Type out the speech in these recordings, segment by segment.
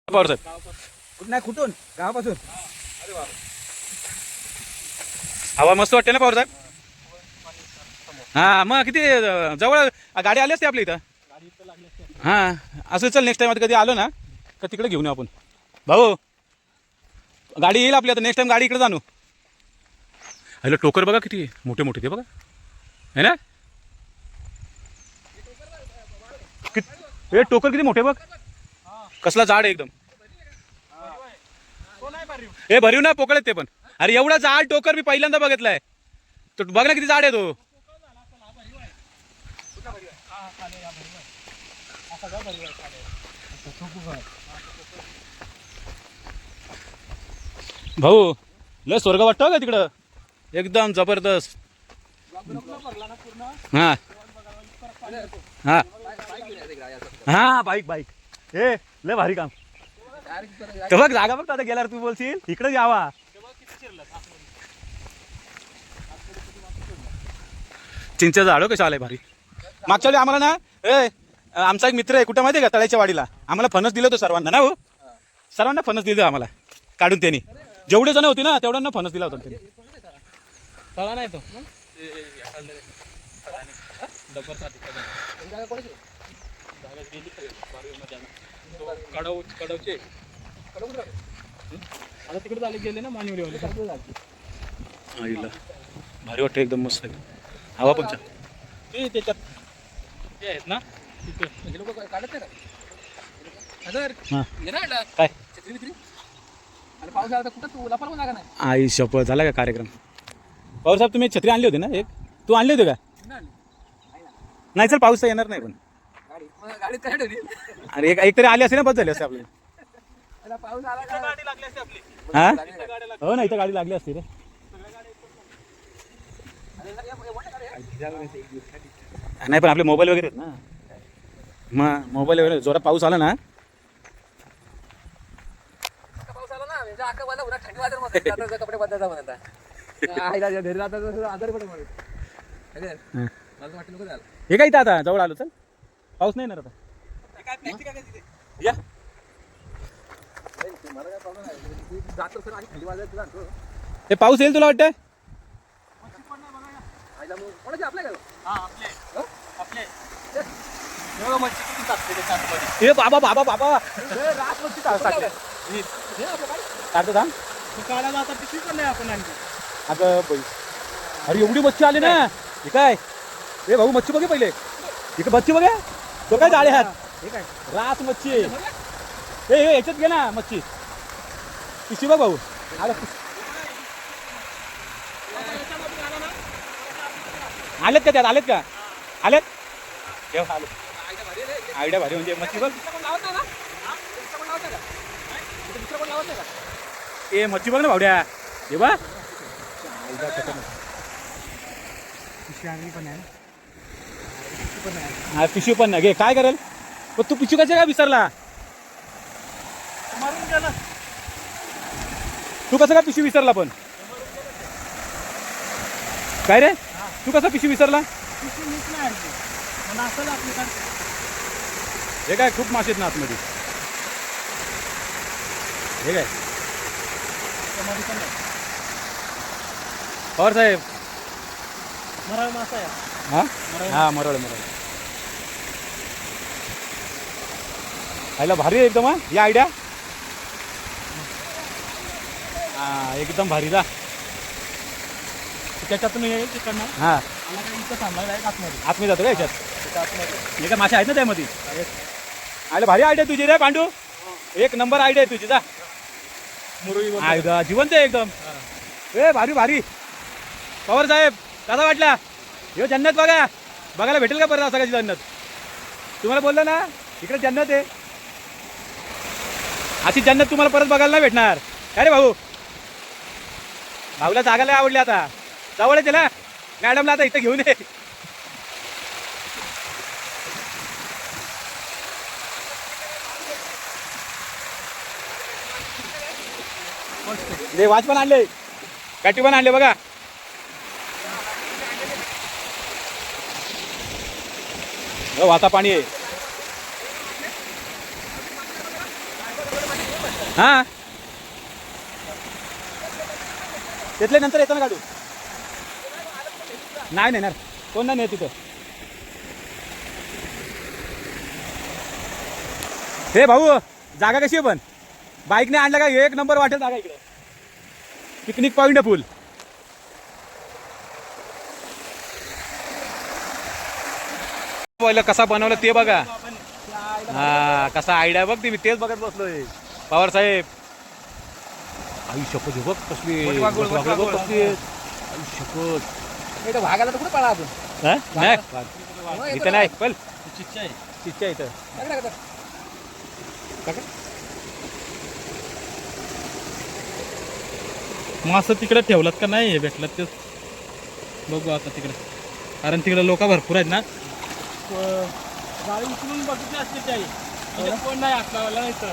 पवार साहेब नाही कुठून गावापासून हवा मस्त वाटते ना पवार साहेब. हा मग किती जवळ गाडी आली असते आपल्या इथं. हां असं चल नेक्स्ट टाइम आता कधी आलो ना तर तिकडे घेऊन येऊ आपण. भाऊ गाडी येईल आपली आता नेक्स्ट टाइम गाडी इकडे जाणू. हॅलो टोकर बघा किती मोठे मोठे ते बघा है ना. हे टोकर किती मोठे बघ कसला जाड आहे एकदम. हे भरीव ना पोकळत ते पण. अरे एवढा जाड टोकर मी पहिल्यांदा बघितलाय. तो बघ ना किती जाड आहे तो. भाऊ लय स्वर्ग वाटतो का तिकडं एकदम जबरदस्त. हा हा हा बाईक बाईक हे लय भारी काम. तर बघ जागा बघ आता गेल्यावर तू बोलशील इकडे यावा. चिंचेचं झाड कशा आलंय भारी. मागच्या वेळी आम्हाला ना आमचा एक मित्र आहे कुठं माहिती आहे का तळ्याच्या वाडीला आम्हाला फणस दिलं होतं सर्वांना ना. हो सर्वांना फणस दिलं आम्हाला काढून त्यांनी जेवढे जण होते ना तेवढ्यांना फणस दिला होता त्यांनी. तळा नाही तो कडवचे आता तिकडे झाले गेले ना मानवली आईला भारी वाटतं एकदम मस्त आहे. हवा पण छान. ते त्याच्यात ते आहेत ना तिथे लोक काढत नाही काय आणि पाऊस आला तर कुठं तू लपाल पण जागा नाही. आई शपथ झाला का कार्यक्रम. पवार साहेब तुम्ही छत्री आणली होती ना एक तू आणली होती का. नाही चल पाऊस तर येणार नाही पण गाडीत काय ठेवली अरे एक तरी आली असते ना बस झाली असते आपली. पाऊस आला का गाडी लागली असते आपली. हा हो ना इथं गाडी लागली असती रे. नाही पण आपले मोबाईल वगैरे आहेत ना मग मोबाईल वगैरे जोरात पाऊस आला ना. पाऊस आला ना थंडी वाजत कपडे बदलायचा म्हणता घरी जातात आजारी पडत मला वाटलं नको झालं. हे काय इथं आता जवळ आलो चल पाऊस नाही येणार आता. या मला काय प्रॉब्लेम नाही जातो सर आणि थंडी वाजायचं जातो. हे पाऊस येईल तुला वाटतं. कोणाचे आपल्या गेलो आपले ए बाबा बाबा बाबा रात मच्छी काढतो थांब. काढायला आता पिशवी पण नाही आपण आणखी. अगं बाई अरे एवढी मच्छी आली ना. हे काय ए भाऊ मच्छी बघे पहिले इकडे मच्छी बघे तो काय जाळे हात हे काय रास मच्छी आहे. ए याच्यात घे ना मच्छी पिशवी बघ भाऊ. आलेत का त्यात आलेत का आलेत आयडिया भारी म्हणजे मच्छी बघ. ए मच्छी बघ ना भावड्या हे बघ. हा पिशवी पण नाही घे काय करेल पण तू पिशवी कशा काय विसरला. तू कसं काय पिशवी विसरला पण काय रे तू कसा पिशवी विसरला. हे काय खूप मासे आहेत ना आतमध्ये. हे काय पवार साहेब मराळ मासा आहे हा हा मरळ मरळ खायला भारी आहे एकदम. हा या आयडिया हा एकदम भारी जा. त्याच्यातून तिकडनं हा इथं थांबला आतमध्ये आतमध्ये जातो का याच्यात. हे काय मासे आहेत ना त्यामध्ये. आयला भारी आयडिया तुझी रे पांडू. एक नंबर आयडिया आहे तुझी जा. जिवंत आहे एकदम. ए भारी भारी पवार साहेब कसा वाटला. हे जन्नत बघा बघायला भेटेल का परत असं कशी जन्नत. तुम्हाला बोललं ना इकडे जन्नत आहे. अशी जन्नत तुम्हाला परत बघायला नाही भेटणार. काय रे भाऊ भाऊला जागायला आवडली आता जवळच आहे ना मॅडमला आता इथं घेऊन ये. वाच पण आणले काठी पण आणले बघा. वाता पाणी आहे. हा तिथल्या नंतर येतो ना काढू. नाही नेणार कोण नाही नेत तिथं. हे भाऊ जागा कशी आहे पण बाईकने आणलं का एक नंबर वाटेल जागा इकडे. पिकनिक पॉइंट पूल. कसा बनवलं ते बघा. हा कसा आयडिया बघ ती मी तेच बघत बसलोय. पवार साहेब आई शपथ बघ कसली कसली आई शपथ. भागाला तर कुठे पळा आपण. नाही इथं नाही पण चिच्चा इथं. मासं तिकडे ठेवलात का नाही हे भेटलात ते बघू आता तिकडे. कारण तिकडे लोक भरपूर आहेत ना. गाडी उचलून बघितली असते त्याही कोण नाही असला नाही तर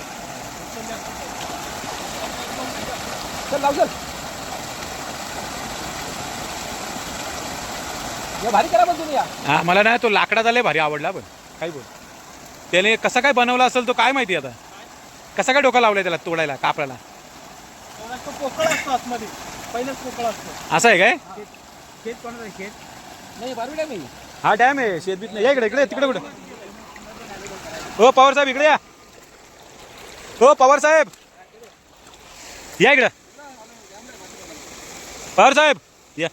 चल लाव चल. भारी करा पण तुम्ही. हा मला नाही तो लाकडा झालाय भारी आवडला. पण काय बोल त्याने कसं काय बनवला असेल तो काय माहिती. आता कसा काय डोका लावलाय त्याला तोडायला कापडाला. तो पोकळ असतो आतमध्ये पहिलेच पोकळ असतो. असं आहे काय. शेत कोणाचं शेत नाही बारू नाही मी. हा डॅम आहे शेतबीत नाही. या इकडे इकडे तिकडे कुठे. हो पवार साहेब इकडे या. हो पवार साहेब या इकडे. पवार साहेब या.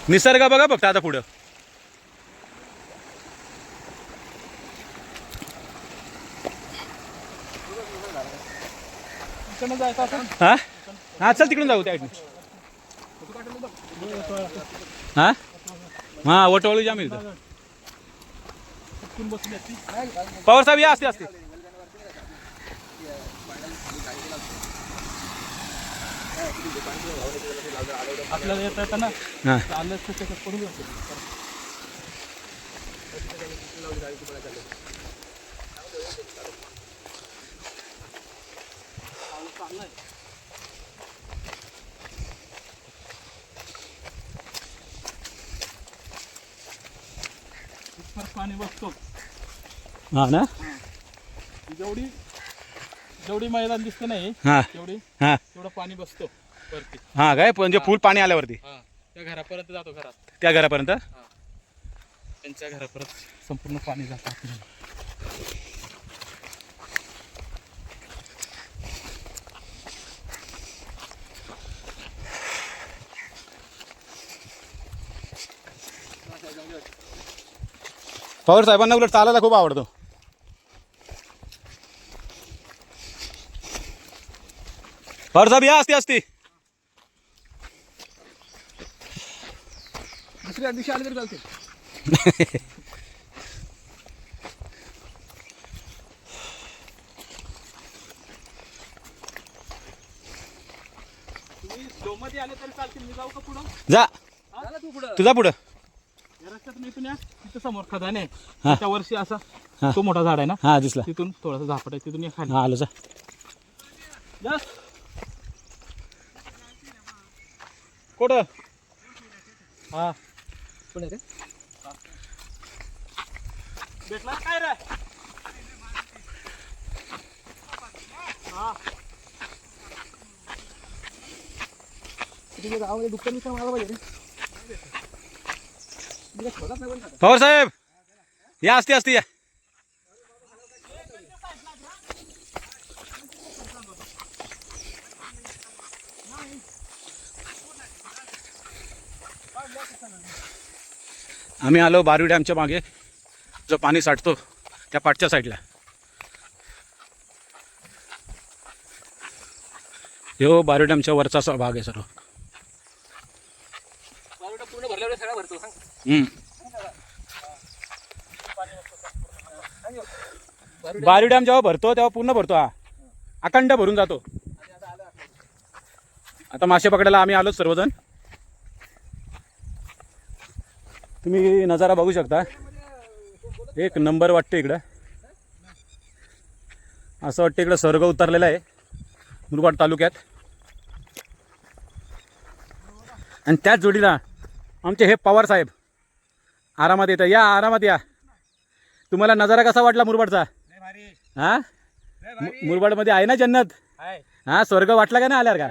निसर्ग बघा फक्त आता पुढं. जायचं असं हा हा चल तिकडून जाऊ त्या हा हा वटवाळू जाम इथं. पवार साहेब या असते असते. आपल्याला येता येतं ना. हा आलं तर त्याच्यात पडून जातो. पाणी बसतो. हा ना. जेवढी जेवढी मैदान दिसते नाही हा तेवढी हा तेवढं पाणी बसतो वरती. हा काय म्हणजे फुल पाणी आल्यावरती हा त्या घरापर्यंत जातो. घरात त्या घरापर्यंत. त्यांच्या घरापर्यंत संपूर्ण पाणी जातं. पवार साहेबांना उलट चालायला खूप आवडतो. पवार साहेब या असते असते. दुसऱ्या दिवशी आले तरी चालते. तुम्ही स्लोमध्ये आले तरी चालतील. मी जाऊ का पुढं. जा झाला तू पुढं. तुझा पुढं. या रस्त्यात मी या तिथं समोर खदान आहे. हा. त्या वर्षी असा हा. तो मोठा झाड आहे ना. हा दिसला. तिथून थोडासा झापट आहे. तिथून या खाली. हा आलो जा. Just. कुठं. हा कोण आहे रे. भेटला काय रे. हा तिथे गावामध्ये दुकान विकायला मला पाहिजे रे. तिथे शोधात नाही पण का. पवार साहेब या असते असते या. आम्ही आलो बारवी डॅमच्या मागे जो पाणी साठतो त्या पाठच्या साईडला. ह्यो बारवी डॅमच्या वरचा असा भाग आहे सर्व. पूर्ण भरल्यावर सगळा भरतो सांग. बारवी डॅम जेव्हा भरतो तेव्हा पूर्ण भरतो. हा अखंड भरून जातो. आता मासे पकडायला आम्ही आलो सर्वजण. तुम्ही नजारा बघू शकता. एक नंबर वाटते इकडं. असं वाटतं इकडं स्वर्ग उतरलेला आहे मुरबाड तालुक्यात. आणि त्याच जोडीला आमचे हे पवार साहेब आरामात येतं, या आरामात या. तुम्हाला नजारा कसा वाटला मुरबाडचा? हा, मुरबाडमध्ये आहे ना जन्नत? हा, स्वर्ग वाटला का नाही आल्यावर का?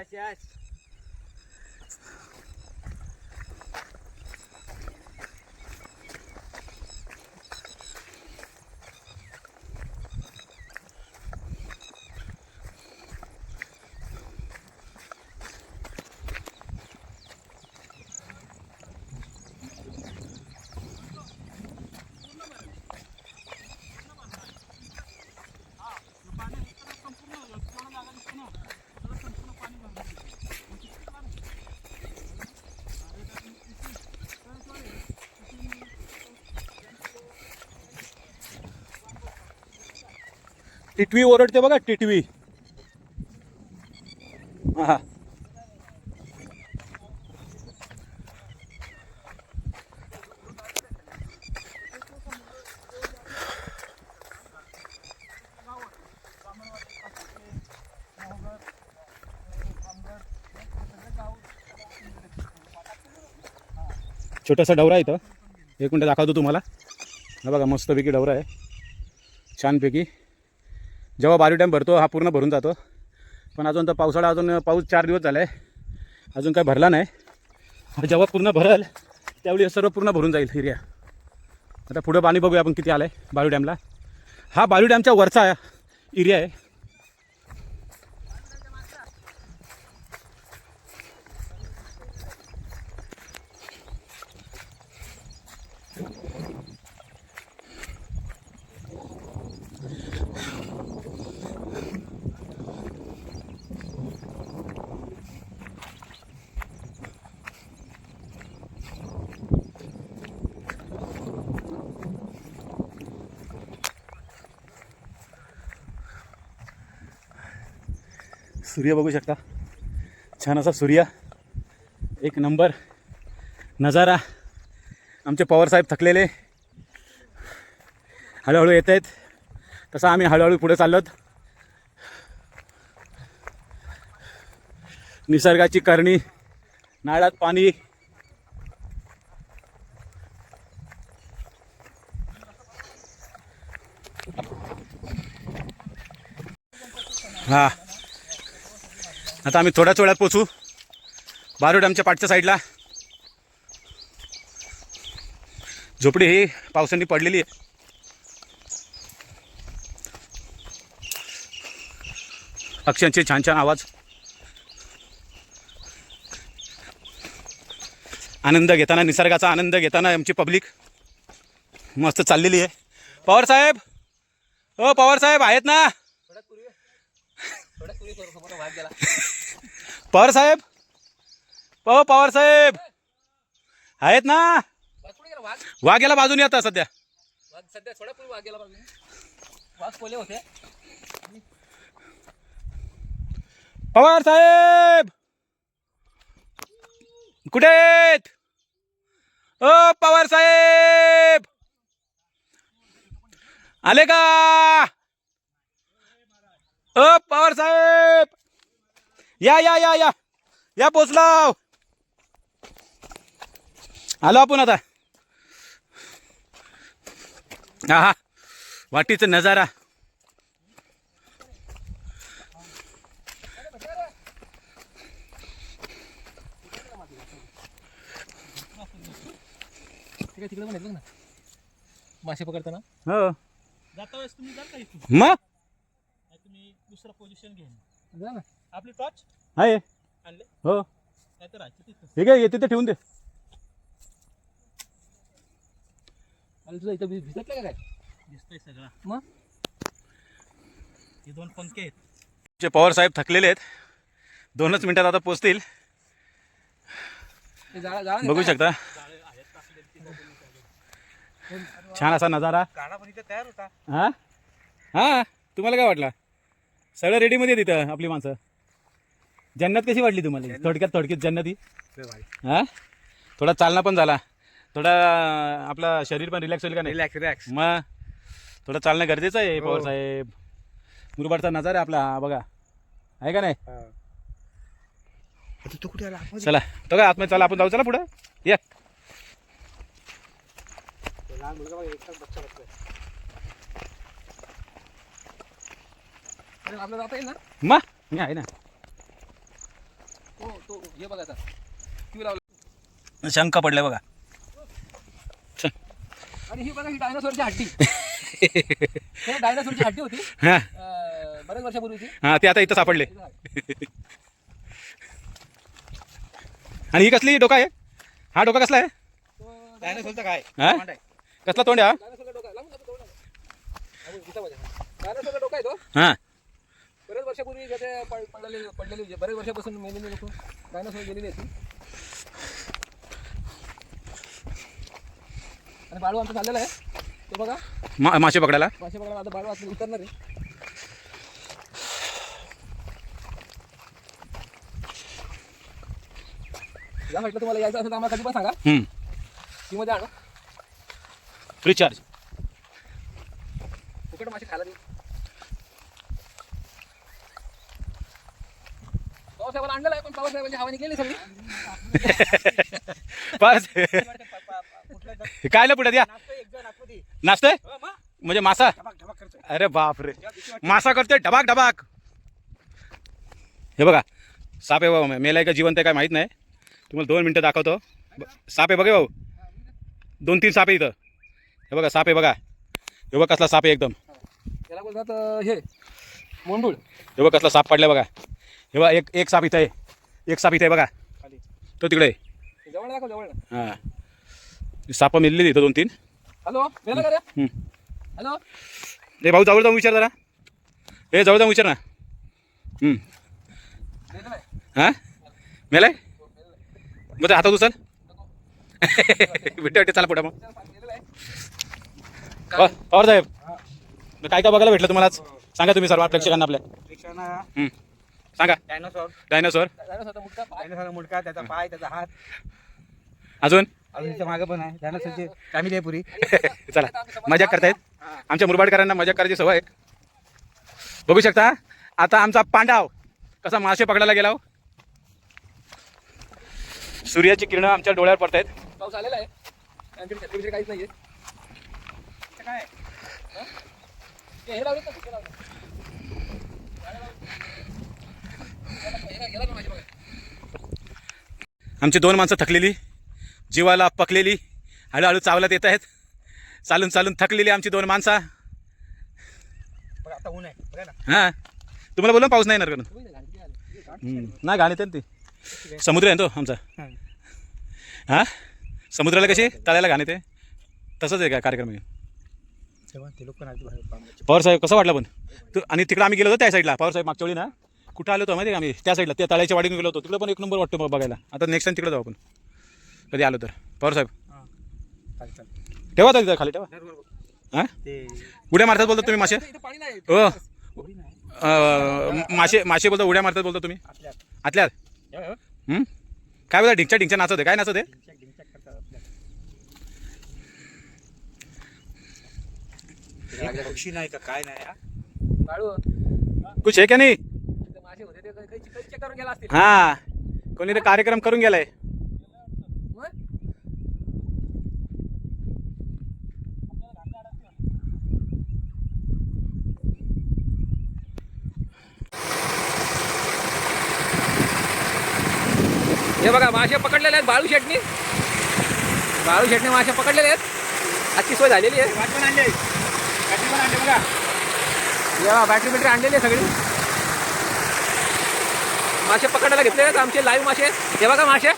टिटवी ओरडते बघा, टिटवी. हा, छोटासा डवरा आहे इथं. एक मिनटं दाखवतो तुम्हाला. हा बघा, मस्तपैकी डवरा आहे, छानपैकी. जेव्हा बारी डॅम भरतो हा पूर्ण भरून जातो. पण अजून तर पावसाळा, अजून पाऊस 4 दिवस झाला आहे, अजून काय भरला नाही. जेव्हा पूर्ण भरल त्यावेळी सर्व पूर्ण भरून जाईल एरिया. आता पुढं पाणी बघूया आपण किती आलं आहे बारी डॅमला. हा बारी डॅमच्या वरचा एरिया आहे. सूर्य बघू शकता, छान असा सूर्य, एक नंबर नजारा. आमचे पवारसाहेब थकलेले हळूहळू येत आहेत, तसं आम्ही हळूहळू पुढे चाललोत. निसर्गाची करणी, नाळात पाणी. हा, आता आम्ही थोड्याच वेळात पोचू बारू डॅमच्या पाठच्या साईडला. झोपडी ही पावसाने पडलेली आहे. पक्ष्यांचे छान छान आवाज, आनंद घेताना, निसर्गाचा आनंद घेताना आमची पब्लिक मस्त चाललेली आहे. पवार साहेब, ओ पवार साहेब आहेत ना? पवार साहेब, पवार साहेब आहेत ना? वाघ गेला बाजूने आता सध्या. थोडा पूर्वी वाघ गेला बाजूने. वाघ कोले होते. पवार साहेब कुठे आहेत? ओ पवार साहेब आले का? ओ पवार साहेब या या या या या, पोचलो. आलो आपण आता. हा, वाटीचा नजारा. तिकडे पण येतो ना मासे पकडताना. हो, जाता वेळेस तुम्ही जाल का इथून? मग तुम्ही दुसरं पोझिशन घेऊन जा ना. आपली टॉर्च आहे. आणले हो, नाही तर राहायचं तिथं. ठीक आहे, तिथे ठेवून दे. आणि तुझं इथं भिजतलं का काय? दिसतंय सगळं. मग हे 2 पंखे आहेत. जे पवार साहेब थकलेले आहेत, 2च मिनिटात आता पोचतील. ते जाळा बघू शकता, छान असा नजारा. गाडा पण इथे तयार होता. हा हा, तुम्हाला काय वाटलं? सगळं रेडीमध्ये तिथं आपली माणसं. जन्नत कशी वाटली तुम्हाला? थोडक्यात जन्नती. हा, थोडा चालना पण झाला, थोडा आपला शरीर पण रिलॅक्स होईल का नाही? रिलॅक्स. मग थोडं चालणं गरजेचं आहे. पवार साहेब, मुरबाडचा नजारा आपला बघा, आहे का नाही? तू कुठे आला? चला तो काय आतमध्ये, चला आपण जाऊ. चला पुढं या. अरे आपलं जाता येईल ना? मग मी आहे ना. तो हे बघा आता क्यू लावला. शंका पडलाय बघा. आणि ही बघा ही डायनासोरची हड्डी. हे डायनासोरची हड्डी होती हा बऱ्याच वर्षापूर्वीची. हा ते आता इथं सापडले. आणि ही कसली डोका आहे? हा डोका कसला आहे? डायनासोरचं काय हा कसला तोंड आहे हा? डायनासोरचा डोका लावून जातो तोंडाला. डायनासोरचा डोका आहे तो. हा बरेच वर्षापूर्वी त्याचे पडलेली बरेच वर्षापासून मेलेली लोक डायनासोर गेलेली होती. आणि बाळू आमचा चाललेला आहे तो बघा मासे पकडायला. मासे बघायला आता बाळू आता उतरणार आहे. या म्हटलं तुम्हाला यायचं असेल तर आम्हाला कधी पण सांगा. ती मध्ये आणू रिचार्ज फुकट मासे खायला देऊ. पावसाळ्याला आणलेला आहे पण पावसाळ्याची हवा निघाली सगळी. बस काय पुढे द्या नाचतोय म्हणजे मासा. अरे बाप रे मासा करतोय ढबाक ढबाक. हे बघा साप आहे बाबा. मेलाय का जिवंत आहे काय माहित नाही. तुम्हाला 2 मिनिटं दाखवतो. साप आहे बघा भाऊ. 2-3 साप आहे इथं. हे बघा साप आहे बघा. हे बघा कसला साप आहे एकदम. त्याला बोलतात हे मोंडूळ. हे बघा कसला साप पडलाय बघा. हे बघा एक साप इथं आहे. एक साप इथं आहे बघा. तो तिकडे आहे. जवळ दाखव जवळ. हां साप मेलेली इथं 2-3. हॅलो मेला का रे? हॅलो हे भाऊ जवळ जाऊन विचार जरा. हे जवळ जाऊन विचार ना. हां मेलाय मग हातात उचल. भेटे चला पुढे. मग पवार साहेब काय काय बघायला भेटलं तुम्हाला आज? सांगा तुम्ही सर्व प्रेक्षकांना आपल्या. सांगा. डायनासोर डायनासोर डायनासोर मुडका त्याचा पाय त्याचा हात अजून त्याच्या मागे पण आहे. डायनासोरची फॅमिली आहे पुरी. चला मजाक करतायत. आमच्या मुरबाडकरांना मजाक करायची सवय आहे. बघू शकता आता आमचा पांडाव कसा मासे पकडायला गेला. सूर्याची किरणं आमच्या डोळ्यावर पडतायत. पाऊस आलेला आहे. आमच्याकडे छत्री बित्री काहीच नाहीये. काय हे लावले का? हे लावले. गेला ना माझ्या बघा. आमची 2 माणसं थकलेली जीवाला पकलेली हळूहळू चावलात येत आहेत. चालून चालून थकलेली आमची 2 माणसं. बघा आता ऊन आहे बघा ना. हां तुम्हाला बोलून पाऊस नाही येणार करून. नाही घाण येते ना ती. समुद्र आहे ना तो आमचा. हां समुद्राला कशी तळ्याला घाण येते तसंच आहे का कार्यक्रम आहे. ते लोक पण आहेत. पवार साहेब कसं वाटलं पण तू? आणि तिकडे आम्ही गेलो होतो त्या साईडला. पवार साहेब मागच्या वेळी ना कुठं आलो होतो माहिती आहे का आम्ही त्या साईडला त्या तळ्याच्या वाडीने गेलो होतो. तिकडे पण 1 नंबर वाटतो बघायला. आता नेक्स्ट टाइम तिकडे जाऊ आपण कधी आलो तर. पवार साहेब ठेवा तर खाली ठेवा. हां ते उड्या मारतात बोलतात तुम्ही मासे. इथे पाणी नाही. हो मासे बोलता उड्या मारतात बोलता तुम्ही आतल्यात. काय बोलता ढिंच्या ढिंच्या नाचत आहे. काय नाचत आहे? पक्षी नाही का काय नाही. बाळू कुछ आहे का नाही? तिथे मासे होते ते काही चेक करून गेला असतील. हा कोणी ते कार्यक्रम करून गेलाय. मग? हे बघा मासे पकडलेले आहेत बाळू शेटनी. बाळू शेटने मासे पकडलेले आहेत. आजची सोय झालेली आहे. वाट पण आणले बघा. या बॅटरी बिटरी आणलेली आहे सगळी. मासे पकडायला घेतले आहेत आमचे लाईव्ह मासे. हे बघा मासे.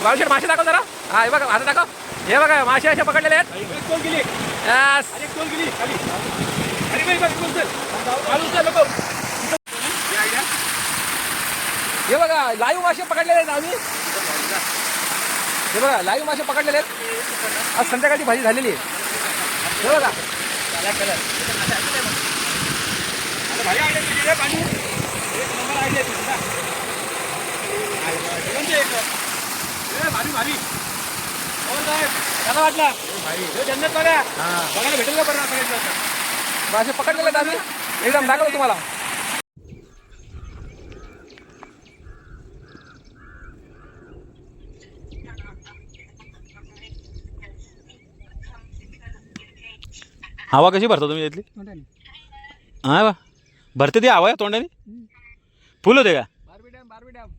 बाळू शेट मासे दाखव जरा. हा हे बघा आता दाखव. हे बघा मासे असे पकडलेले आहेत. Yes. हे बघा लाईव्ह मासे पकडलेले आहेत आम्ही. हे बघा लाईव्ह मासे पकडलेले आहेत. आज संध्याकाळची भाजी झालेली आहे. हे बघा कसा वाटला जन्नत बघा बघायला भेटेल का बरं मासे पकडलेले आहेत आम्ही. एकदम दाखवतो तुम्हाला. हवा कशी भरता तुम्ही इथली? हा बा भरते ती हवा तोंडाने फुल होते का? Barvi dam Barvi dam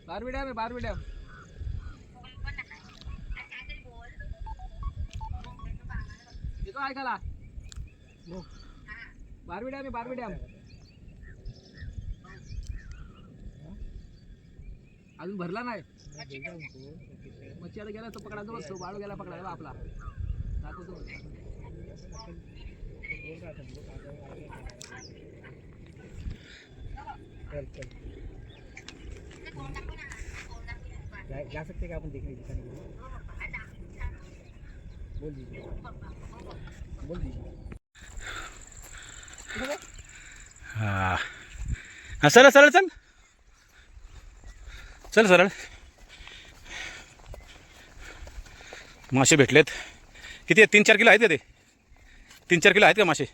Barvi dam आहे बारवी डॅम. येतो ऐकायला बारवी डॅम आहे बारवी डॅम. अजून भरला नाही. मच्छी आता गेला तो पकडायचा बसतो. बाळू गेला पकडायला आपला दाखवतो. जा सकते का आपण देखने बोल दीजिए बोल दीजिए. हा हा सरळ सरळ चल चल सरळ. मासे भेटलेत. किती आहेत? 3-4 किलो आहेत का ते? 3-4 किलो आहेत का मासे?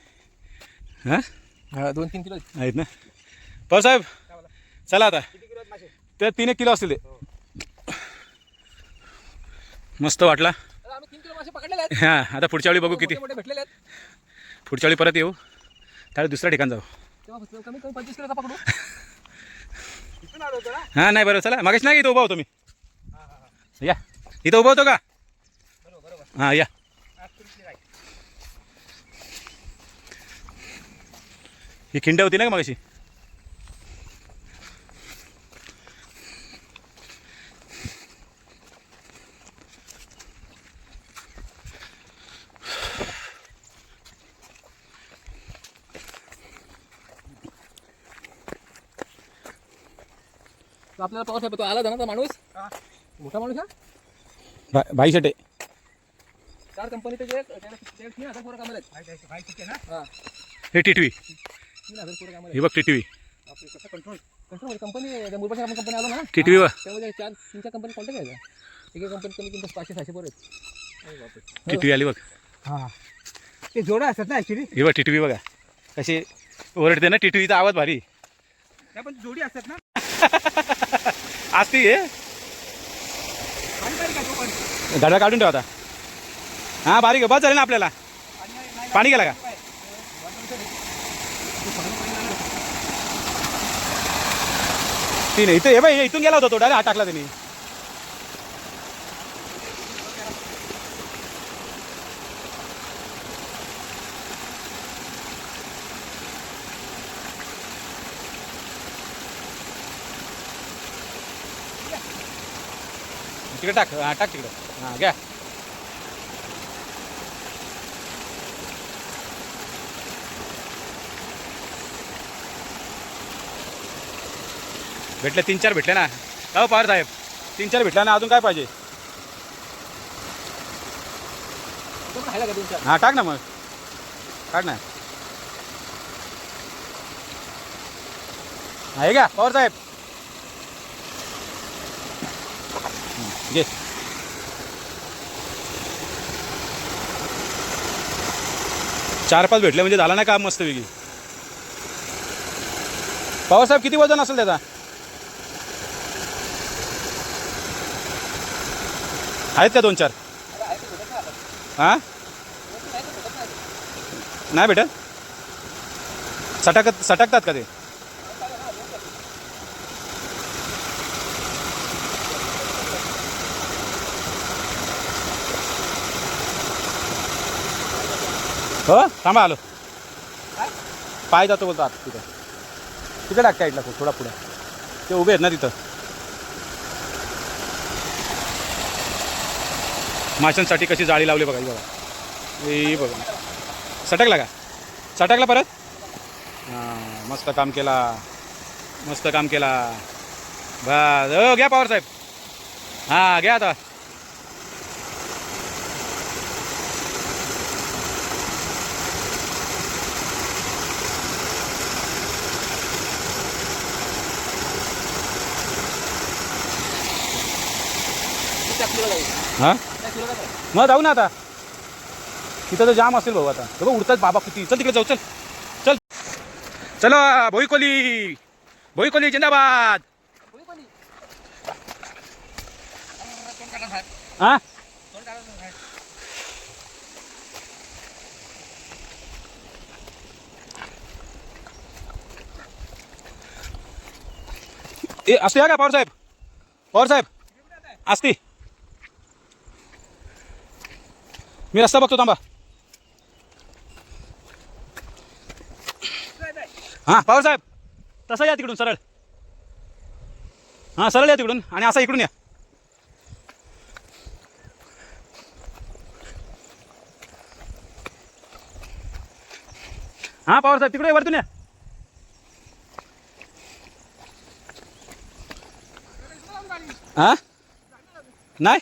हां 2-3 किलो आहेत ना. पवार साहेब चला आता. ते 3-1 किलो असतील ते. मस्त वाटला. आम्ही 3 किलो मासे पकडलेले आहेत. हां आता पुढच्या वेळी बघू किती. मोठे भेटलेले आहेत. पुढच्या वेळी परत येऊ त्यावेळी दुसऱ्या ठिकाण जाऊ. तेव्हा कमी कमी 25 किलोचा पकडू. हां नाही बरोबर चला. मागेच नाही इथं उभा होतो मी. या इथं उभा होतो का? हां या. ही खिंड होती ना का मागाशी? तो आपल्याला पाऊस आहे. तो आला ना तो माणूस मोठा माणूस हा. भाई शेटे 4 कंपनीचे जे 3,000 पोरं कामाला आहेत. हां हे टिटवी. 3,000 पोरं कामाला हे बघ टिटवी. कसं कंट्रोल कंपनी मुरबाडच्या आपण कंपनी आलो ना. टिटवी बघ. त्यामध्ये 3-4 कंपनी कॉन्टॅक्ट आहे का? एक कंपनी कमी किंमत 500-600 पोरं आहेत. टिटवी आली बघ. हां ते जोडा असतात ना ॲक्च्युली. हे बघ टिटवी बघा कशी ओरडते ना. टिटवीचा आवाज भारी. त्या पण जोडी असतात ना. असती हे गाड्या काढून ठेवा आता. हां बारीक बस झालं ना आपल्याला. पाणी गेला का? ती नाही इथं हे बाई इथून गेला होता तो डायरेक्ट हात टाकला त्यांनी. तिकडे टाक. हां टाक तिकडे. हां घ्या. भेटले 3-4 भेटले ना. हो पवार साहेब 3-4 भेटला ना. अजून काय पाहिजे? तो खायला का 3-4? हां टाक ना मग. काढ ना. आहे का पवार साहेब? घे. चार 5 भेटले म्हणजे झाला ना काम मस्त वेगळी. पवार साहेब किती वजन असेल त्याचा? आहेत का 2-4? हां नाही भेटत. सटकतात का ते? हो थांबा आलो. पाय जातो बोलतो आत तिथं. तिकडे टाक साईडला थोडा पुढं. ते उभे आहेत ना तिथं. माशांसाठी कशी जाळी लावली बघा. बघा हे बघा. सटकला का? सटकला परत. हां मस्त काम केला. मस्त काम केला. बस हो घ्या पवार साहेब. हां घ्या आता. हां मग जाऊ ना आता. तिथं तर जाम असेल भाऊ आता. बघा उडतात बाबा किती. चल तिकडे जाऊ. चल चल चलो. भोईकोली भोईकोली जिंदाबाद. हां ए असते का पवार साहेब असते. मी रस्ता बघतो थांबा. हां पवार साहेब तसं या तिकडून सरळ. हां सरळ या तिकडून आणि असा इकडून या. हां पवार साहेब तिकडे वरतून या. हां नाही